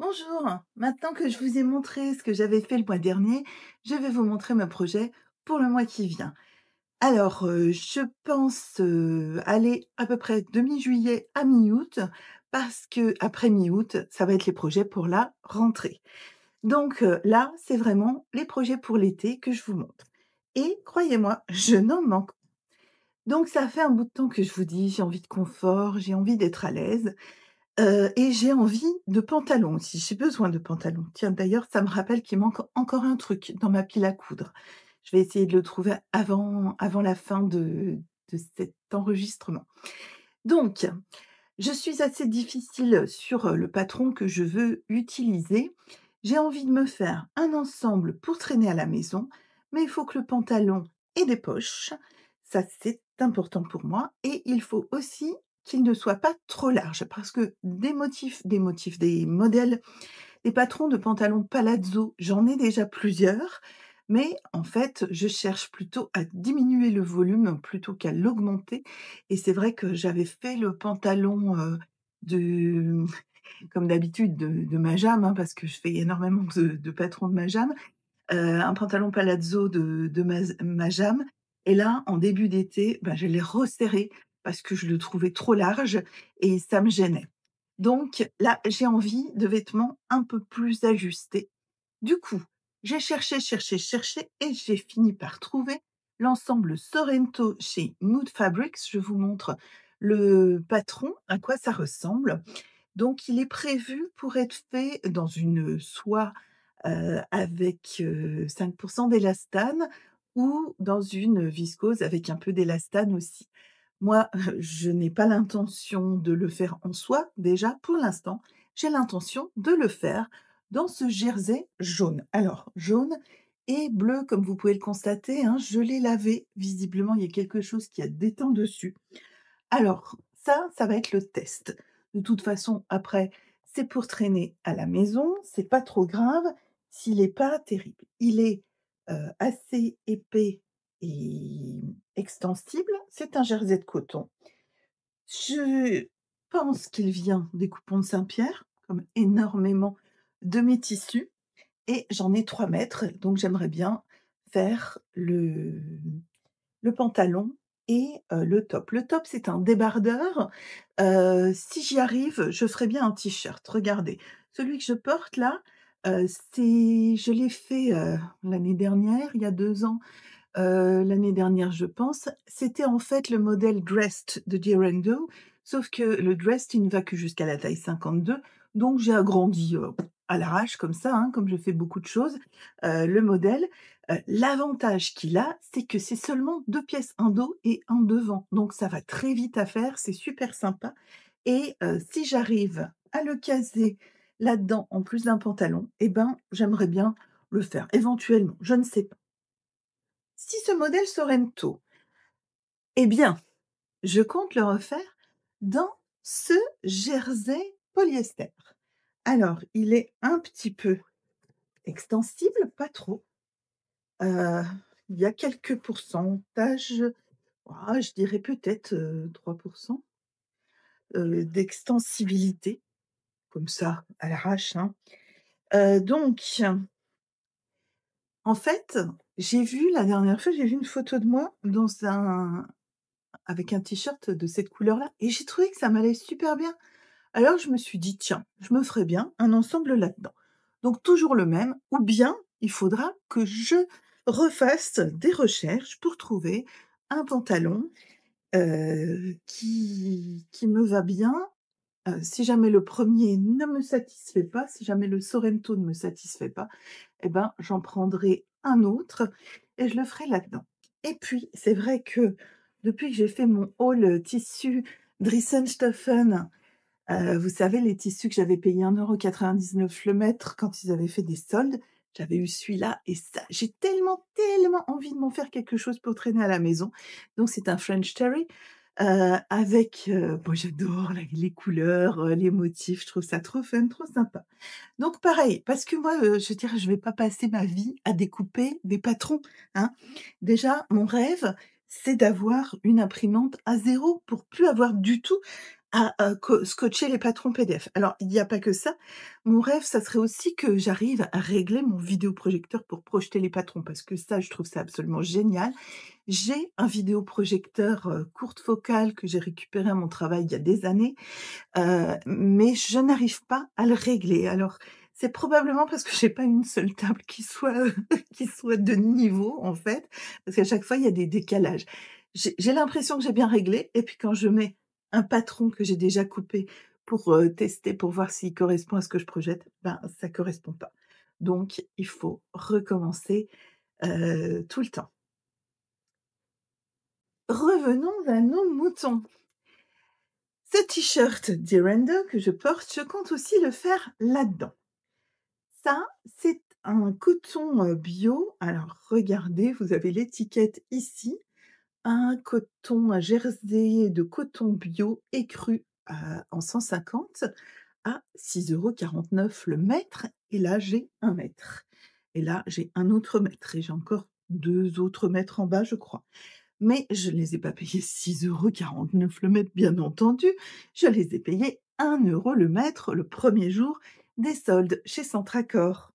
Bonjour, maintenant que je vous ai montré ce que j'avais fait le mois dernier, je vais vous montrer mon projet pour le mois qui vient. Alors, je pense, aller à peu près de mi-juillet à mi-août parce que après mi-août, ça va être les projets pour la rentrée. Donc, là, c'est vraiment les projets pour l'été que je vous montre et croyez-moi, je n'en manque pas. Donc ça fait un bout de temps que je vous dis: «J'ai envie de confort, j'ai envie d'être à l'aise». Et j'ai envie de pantalons aussi, j'ai besoin de pantalons. Tiens, d'ailleurs, ça me rappelle qu'il manque encore un truc dans ma pile à coudre. Je vais essayer de le trouver avant la fin de cet enregistrement. Donc, je suis assez difficile sur, le patron que je veux utiliser. J'ai envie de me faire un ensemble pour traîner à la maison, mais il faut que le pantalon ait des poches. Ça, c'est important pour moi et il faut aussi qu'il ne soit pas trop large parce que des modèles, des patrons de pantalons palazzo, j'en ai déjà plusieurs, mais en fait, je cherche plutôt à diminuer le volume plutôt qu'à l'augmenter et c'est vrai que j'avais fait le pantalon, de comme d'habitude de Majam, hein, parce que je fais énormément de patrons de Majam, un pantalon palazzo de Majam et là, en début d'été, bah, je l'ai resserré parce que je le trouvais trop large et ça me gênait. Donc là, j'ai envie de vêtements un peu plus ajustés. Du coup, j'ai cherché, cherché, cherché et j'ai fini par trouver l'ensemble Sorrento chez Mood Fabrics. Je vous montre le patron, à quoi ça ressemble. Donc il est prévu pour être fait dans une soie, avec, 5 d'élastane ou dans une viscose avec un peu d'élastane aussi. Moi, je n'ai pas l'intention de le faire en soie, déjà, pour l'instant. J'ai l'intention de le faire dans ce jersey jaune. Alors, jaune et bleu, comme vous pouvez le constater, hein, je l'ai lavé. Visiblement, il y a quelque chose qui a déteint dessus. Alors, ça va être le test. De toute façon, après, c'est pour traîner à la maison, c'est pas trop grave s'il est pas terrible. Il est, assez épais et extensible. C'est un jersey de coton. Je pense qu'il vient des coupons de Saint-Pierre, comme énormément de mes tissus et j'en ai 3 mètres, donc j'aimerais bien faire le pantalon et le top. Le top, c'est un débardeur. Si j'y arrive, je ferai bien un t-shirt. Regardez, celui que je porte là, je l'ai fait, l'année dernière, il y a 2 ans, l'année dernière, je pense. C'était en fait le modèle Dressed de Direndo, sauf que le Dressed, il ne va que jusqu'à la taille 52, donc j'ai agrandi, à l'arrache comme ça, hein, comme je fais beaucoup de choses, le modèle. L'avantage qu'il a, c'est que c'est seulement 2 pièces, un dos et un devant, donc ça va très vite à faire, c'est super sympa et si j'arrive à le caser là-dedans, en plus d'un pantalon, eh ben, j'aimerais bien le faire éventuellement, je ne sais pas. Si ce modèle Sorrento, eh bien, je compte le refaire dans ce jersey polyester. Alors, il est un petit peu extensible, pas trop. Heu, il y a quelques pourcentages, je dirais peut-être, 3 d'extensibilité, comme ça à l'arrache, hein. Donc en fait, j'ai vu une photo de moi dans un avec un t-shirt de cette couleur-là et j'ai trouvé que ça m'allait super bien. Alors je me suis dit: «Tiens, je me ferais bien un ensemble là-dedans». Donc toujours le même ou bien il faudra que je refasse des recherches pour trouver un pantalon, qui me va bien. Si jamais le premier ne me satisfait pas, si jamais le Sorrento ne me satisfait pas, eh ben, j'en prendrai un autre et je le ferai là-dedans. Et puis, c'est vrai que depuis que j'ai fait mon haul, tissu Dressenstoffen, vous savez les tissus que j'avais payé 1,99 € le mètre quand ils avaient fait des soldes, j'avais eu celui-là et ça j'ai tellement, tellement envie de m'en faire quelque chose pour traîner à la maison. Donc c'est un French Terry, avec, bon j'adore les couleurs, les motifs, je trouve ça trop fun, trop sympa. Donc pareil, parce que moi, je veux dire, je vais pas passer ma vie à découper des patrons, hein. Déjà, mon rêve, c'est d'avoir une imprimante à zéro pour plus avoir du tout à co scotcher les patrons PDF. Alors, il y a pas que ça. Mon rêve, ça serait aussi que j'arrive à régler mon vidéoprojecteur pour projeter les patrons parce que ça, je trouve ça absolument génial. J'ai un vidéoprojecteur, courte focale que j'ai récupéré à mon travail il y a des années, mais je n'arrive pas à le régler. Alors, c'est probablement parce que j'ai pas une seule table qui soit, qui soit de niveau, en fait, parce qu'à chaque fois, il y a des décalages. J'ai l'impression que j'ai bien réglé et puis quand je mets un patron que j'ai déjà coupé pour, tester, pour voir s'il correspond à ce que je projette, ben, ça correspond pas. Donc il faut recommencer, tout le temps. Revenons à nos moutons. Ce t-shirt Dirender que je porte, je compte aussi le faire là-dedans. Ça, c'est un coton, bio. Alors regardez, vous avez l'étiquette ici. Un coton, un jersey de coton bio écru, en 150 à 6,49 € le mètre et là, j'ai 1 mètre et là, j'ai un autre mètre et j'ai encore 2 autres mètres en bas, je crois. Mais je ne les ai pas payés 6,49 € le mètre, bien entendu. Je les ai payés 1 € le mètre le premier jour des soldes chez Centracor.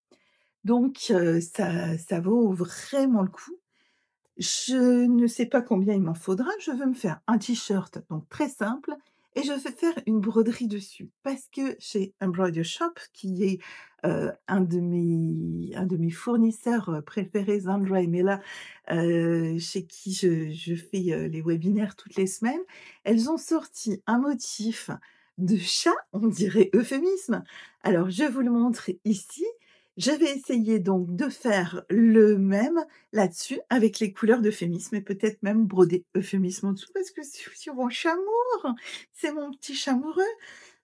Donc ça vaut vraiment le coup. Je ne sais pas combien il m'en faudra. Je veux me faire un t-shirt, donc très simple et je veux faire une broderie dessus. Parce que chez Embroider Shop, qui est, un de mes fournisseurs, préférés, Zandra et Mela, chez qui je fais, les webinaires toutes les semaines, elles ont sorti un motif de chat, on dirait euphémisme. Alors je vous le montre ici. Je vais essayer donc de faire le même là-dessus avec les couleurs d'euphémisme et peut-être même broder euphémisme en dessous parce que c'est sur mon chamour, c'est mon petit chamoureux,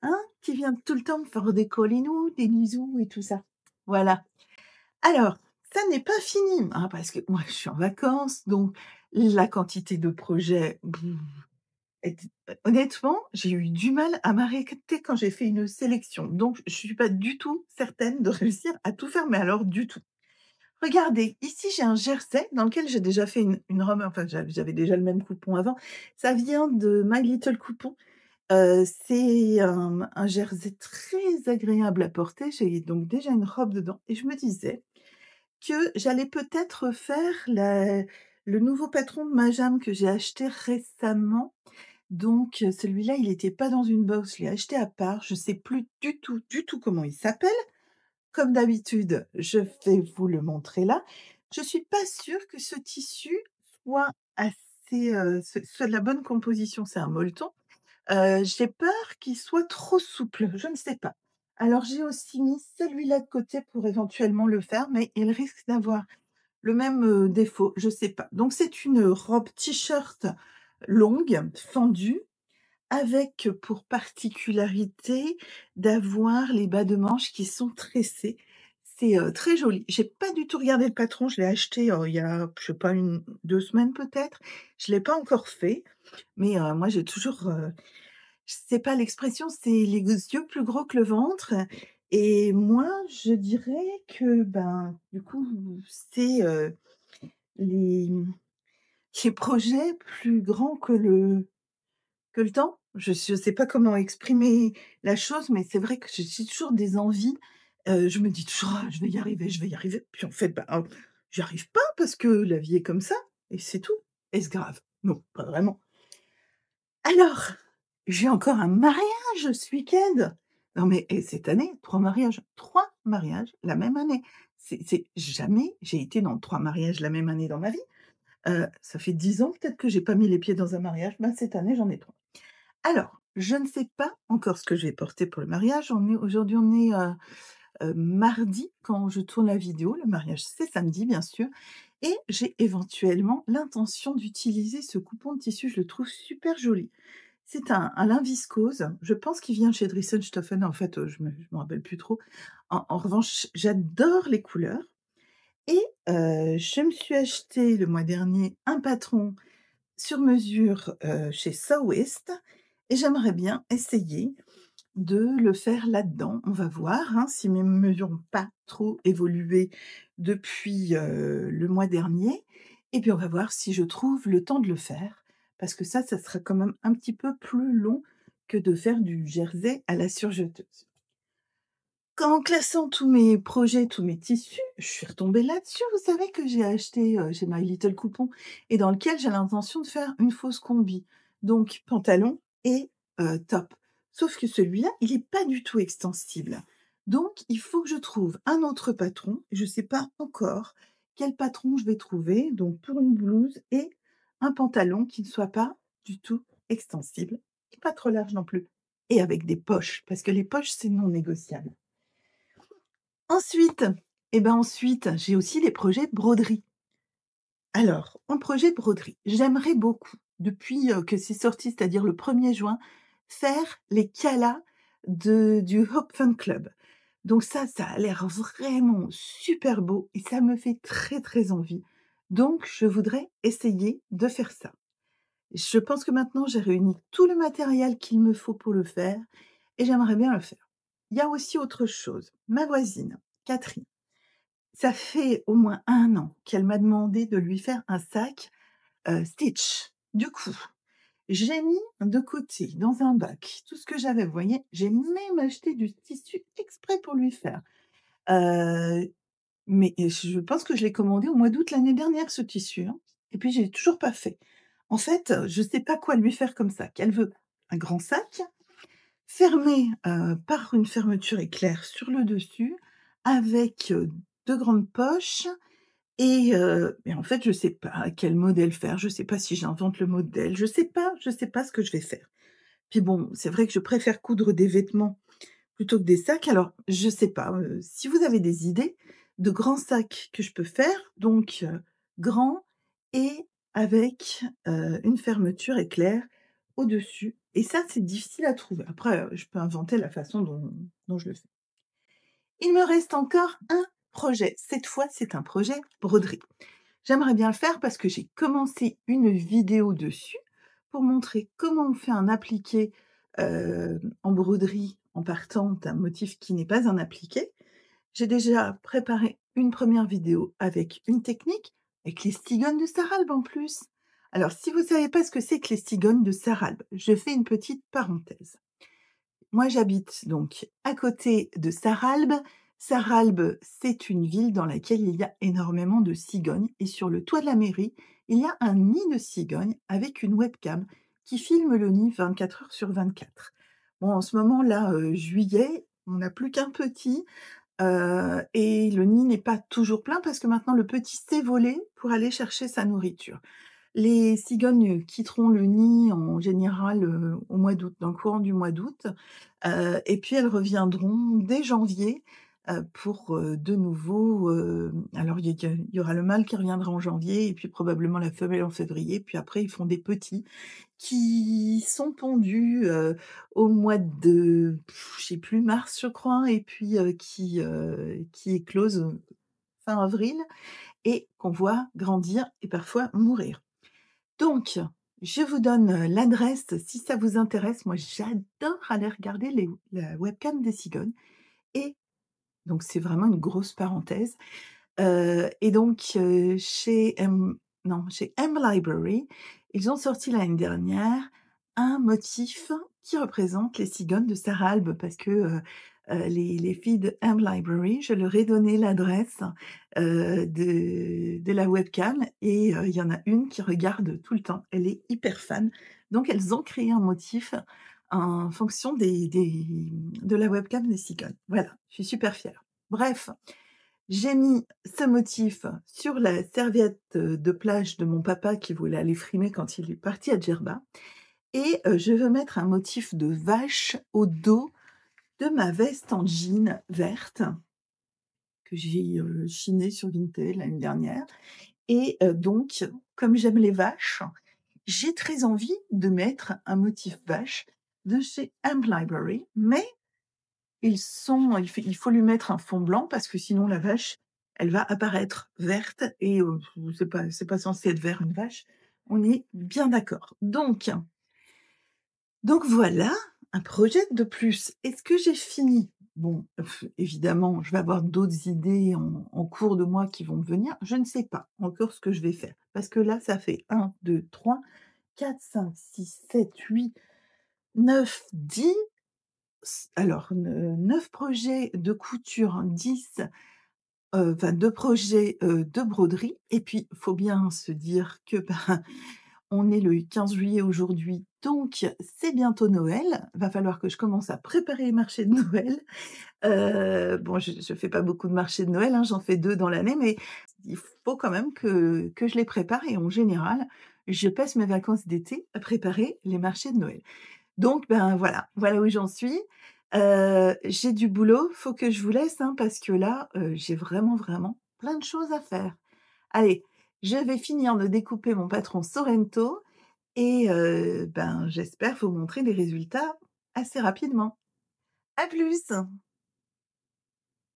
hein, qui vient tout le temps me faire des câlinous, des bisous et tout ça. Voilà. Alors, ça n'est pas fini, hein, parce que moi je suis en vacances, donc la quantité de projets, et honnêtement, j'ai eu du mal à m'arrêter quand j'ai fait une sélection, donc je suis pas du tout certaine de réussir à tout faire, mais alors du tout. Regardez, ici j'ai un jersey dans lequel j'ai déjà fait une robe, enfin j'avais déjà le même coupon avant. Ça vient de My Little Coupon. C'est un jersey très agréable à porter. J'ai donc déjà une robe dedans et je me disais que j'allais peut-être faire le nouveau patron de Majam que j'ai acheté récemment. Donc celui-là, il était pas dans une box, je l'ai acheté à part. Je sais plus du tout comment il s'appelle. Comme d'habitude, je vais vous le montrer là. Je suis pas sûre que ce tissu soit assez, soit de la bonne composition. C'est un molleton. J'ai peur qu'il soit trop souple, je ne sais pas. Alors j'ai aussi mis celui-là de côté pour éventuellement le faire, mais il risque d'avoir le même, défaut, je sais pas. Donc c'est une robe t-shirt longue, fendue, avec pour particularité d'avoir les bas de manches qui sont tressés. C'est, très joli. J'ai pas du tout regardé le patron, je l'ai acheté, il y a, je sais pas, 2 semaines peut-être. Je l'ai pas encore fait, mais, moi j'ai toujours, je sais pas l'expression, c'est les yeux plus gros que le ventre et moi je dirais que, ben, du coup, c'est, les, les projets plus grands que le temps? Je sais pas comment exprimer la chose, mais c'est vrai que j'ai toujours des envies, je me dis toujours: «Ah, je vais y arriver», puis en fait, ben, j'y arrive pas parce que la vie est comme ça et c'est tout. Est-ce grave? Non, pas vraiment. Alors, j'ai encore un mariage ce week-end! Non mais et cette année, 3 mariages la même année. C'est jamais j'ai été dans 3 mariages la même année dans ma vie. Ça fait 10 ans peut-être que j'ai pas mis les pieds dans un mariage, ben, cette année j'en ai 3. Alors, je ne sais pas encore ce que je vais porter pour le mariage. On est, mardi quand je tourne la vidéo. Le mariage, c'est samedi, bien sûr et j'ai éventuellement l'intention d'utiliser ce coupon de tissu. Je le trouve super joli. C'est un lin viscose. Je pense qu'il vient chez Dressenstoffen. En fait, je me rappelle plus trop. En revanche, j'adore les couleurs et je me suis acheté le mois dernier un patron sur mesure, chez Sewist et j'aimerais bien essayer de le faire là-dedans. On va voir, hein, si mes mesures n'ont pas trop évolué depuis, le mois dernier et puis on va voir si je trouve le temps de le faire. Parce que ça sera quand même un petit peu plus long que de faire du jersey à la surjeteuse. En classant tous mes projets, tous mes tissus, je suis retombée là-dessus. Vous savez que j'ai acheté, chez My Little Coupon et dans lequel j'ai l'intention de faire une fausse combi. Donc pantalon et top. Sauf que celui-là, il est pas du tout extensible. Donc il faut que je trouve un autre patron. Je ne sais pas encore quel patron je vais trouver, donc pour une blouse et un pantalon qui ne soit pas du tout extensible et pas trop large non plus et avec des poches, parce que les poches, c'est non négociable. Ensuite, ensuite, j'ai aussi les projets broderie. Alors, en projet broderie, j'aimerais beaucoup, depuis, que c'est sorti, c'est-à-dire le 1er juin, faire les kalas du Hope Fun Club. Donc ça a l'air vraiment super beau et ça me fait très, très envie. Donc je voudrais essayer de faire ça. Je pense que maintenant j'ai réuni tout le matériel qu'il me faut pour le faire et j'aimerais bien le faire. Il y a aussi autre chose. Ma voisine, Catherine, ça fait au moins 1 an qu'elle m'a demandé de lui faire un sac, Stitch. Du coup, j'ai mis de côté dans un bac tout ce que j'avais, vous voyez? J'ai même acheté du tissu exprès pour lui faire. Heu, mais je pense que je l'ai commandé au mois d'août l'année dernière ce tissu, hein, et puis je l'ai toujours pas fait. En fait, je sais pas quoi lui faire comme sac. Elle veut un grand sac fermé, par une fermeture éclair sur le dessus avec, 2 grandes poches et en fait, je sais pas quel modèle faire. Je sais pas si j'invente le modèle. Je sais pas ce que je vais faire. Puis bon, c'est vrai que je préfère coudre des vêtements plutôt que des sacs. Alors, je sais pas, si vous avez des idées de grands sacs que je peux faire, donc grands et avec, une fermeture éclair au-dessus et ça, c'est difficile à trouver. Après, je peux inventer la façon dont je le fais. Il me reste encore un projet. Cette fois, c'est un projet broderie. J'aimerais bien le faire parce que j'ai commencé une vidéo dessus pour montrer comment on fait un appliqué, en broderie en partant d'un motif qui n'est pas un appliqué. J'ai déjà préparé une première vidéo avec une technique, avec les stigognes de Saralbe en plus. Alors si vous ne savez pas ce que c'est que les stigognes de Saralbe, je fais une petite parenthèse. Moi, j'habite donc à côté de Saralbe. Saralbe, c'est une ville dans laquelle il y a énormément de cigognes et sur le toit de la mairie, il y a un nid de cigognes avec une webcam qui filme le nid 24 heures sur 24. Bon, en ce moment là, juillet, on n'a plus qu'un petit, et le nid n'est pas toujours plein parce que maintenant le petit s'est volé pour aller chercher sa nourriture. Les cigognes quitteront le nid en général, au mois d'août, dans le courant du mois d'août, et puis elles reviendront dès janvier, pour, de nouveau, alors il y aura le mâle qui reviendra en janvier et puis probablement la femelle en février, puis après ils font des petits qui sont pondus, au mois de, je sais plus, mars je crois et puis, qui éclosent, fin avril et qu'on voit grandir et parfois mourir. Donc, je vous donne, l'adresse si ça vous intéresse. Moi, j'adore aller regarder la webcam des cigognes et donc c'est vraiment une grosse parenthèse, et donc, chez M Library, ils ont sorti l'année dernière un motif qui représente les cigognes de Saralbe parce que, les filles de M Library, je leur ai donné l'adresse, de la webcam et il y en a une qui regarde tout le temps. Elle est hyper fan. Donc elles ont créé un motif en fonction de la webcam des cigognes. Voilà, je suis super fière. Bref, j'ai mis ce motif sur la serviette, de plage de mon papa qui voulait aller frimer quand il est parti à Djerba et je veux mettre un motif de vache au dos de ma veste en jean verte que j'ai, chinée sur Vinted l'année dernière et donc comme j'aime les vaches, j'ai très envie de mettre un motif vache de chez Amp Library, mais il faut lui mettre un fond blanc parce que sinon la vache, elle va apparaître verte et c'est pas censé être vert une vache. On est bien d'accord. Donc voilà, un projet de plus. Est-ce que j'ai fini? Bon, évidemment, je vais avoir d'autres idées en cours de mois qui vont me venir. Je ne sais pas encore ce que je vais faire parce que là, ça fait 1, 2, 3, 4, 5, 6, 7, 8. 9, 10, alors 9 projets de couture, 10, enfin 2 projets, de broderie et puis faut bien se dire que, ben, on est le 15 juillet aujourd'hui, donc c'est bientôt Noël. Va falloir que je commence à préparer les marchés de Noël. Bon, je fais pas beaucoup de marchés de Noël, hein, j'en fais 2 dans l'année, mais il faut quand même que je les prépare et en général, je passe mes vacances d'été à préparer les marchés de Noël. Donc ben, voilà où j'en suis. J'ai du boulot, faut que je vous laisse, hein, parce que là, j'ai vraiment, vraiment plein de choses à faire. Allez, je vais finir de découper mon patron Sorrento et ben, j'espère vous montrer des résultats assez rapidement. À plus!